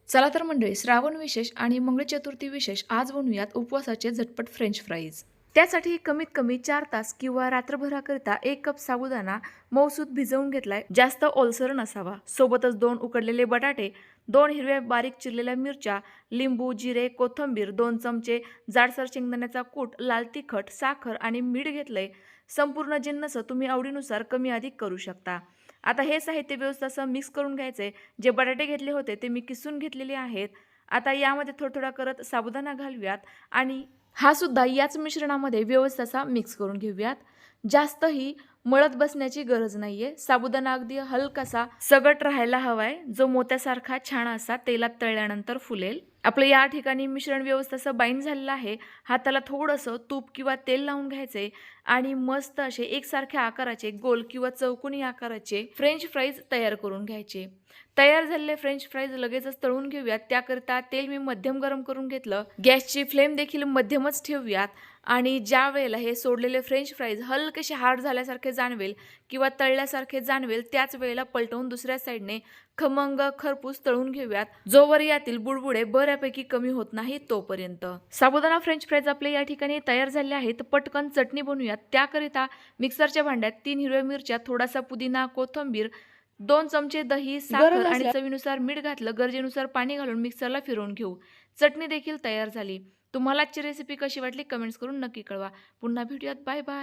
चला तर मंडळी, श्रावण विशेष आणि मंगळ चतुर्थी विशेष आज बनवूयात उपवासाचे झटपट फ्रेंच फ्राईज. त्यासाठी कमीत कमी 4 तास किंवा रात्रभराकरिता 1 कप साबुदाणा मऊसूत भिजवून घेतलाय. जास्त ओलसर नसावा. सोबतच 2 उकडलेले बटाटे, 2 हिरव्या बारीक चिरलेल्या मिरच्या, लिंबू, जिरे, कोथिंबीर, 2 चमचे जाडसर शेंगदाण्याचा कूट, लाल तिखट, साखर आणि मीठ घेतलंय. संपूर्ण जिन्नस तुम्ही आवडीनुसार कमी अधिक करू शकता. आता हे साहित्य व्यवस्थित असं मिक्स करून घ्यायचंय. जे बटाटे घेतले होते ते मी किसून घेतलेले आहेत. आता यामध्ये थोडा करत साबुदाणा घालूयात आणि हा सुद्धा याच मिश्रणामध्ये व्यवस्थित असा मिक्स करून घेऊयात. जास्तही मळत बसण्याची गरज नाहीये. साबुदाणा अगदी हलकासा सगट राहायला हवाय, जो मोत्यासारखा छान असा तेलात तळल्यानंतर फुलेल. आपलं या ठिकाणी मिश्रण व्यवस्थित असं बाइंड झालेलं आहे. हाताला थोडंसं तूप किंवा तेल लावून घ्यायचे आणि मस्त असे एकसारख्या आकाराचे गोल किंवा चौकोनी आकाराचे फ्रेंच फ्राईज तयार करून घ्यायचे. तयार झालेले फ्रेंच फ्राईज लगेचच तळून घेऊयात. त्याकरिता तेल मी मध्यम गरम करून घेतलं. गॅसची फ्लेम देखील मध्यमच ठेवूयात आणि ज्या वेळेला हे सोडलेले फ्रेंच फ्राईज हलकेसे हार्ड झाल्यासारखे जाणवेल किंवा तळल्यासारखे जाणवेल, त्याच वेळेला पलटवून दुसऱ्या साईडने खमंग खरपूस तळून घेऊयात, जोवर यातील बुडबुडे बऱ्यापैकी कमी होत नाही तोपर्यंत. साबुदाणा फ्रेंच फ्राईज आपले या ठिकाणी तयार झाले आहेत. पटकन चटणी बनवूयात. त्याकरिता मिक्सरच्या भांड्यात 3 हिरव्या मिरच्या, थोडासा पुदिना, कोथिंबीर, 2 चमचे दही, साखर आणि चवीनुसार मीठ घातलं. गरजेनुसार पाणी घालून मिक्सरला फिरवून घेऊ. चटणी देखील तयार झाली. तुम्हाला आजची रेसिपी कशी वाटली कमेंट्स करून नक्की कळवा. पुन्हा भेटूयात. Bye bye.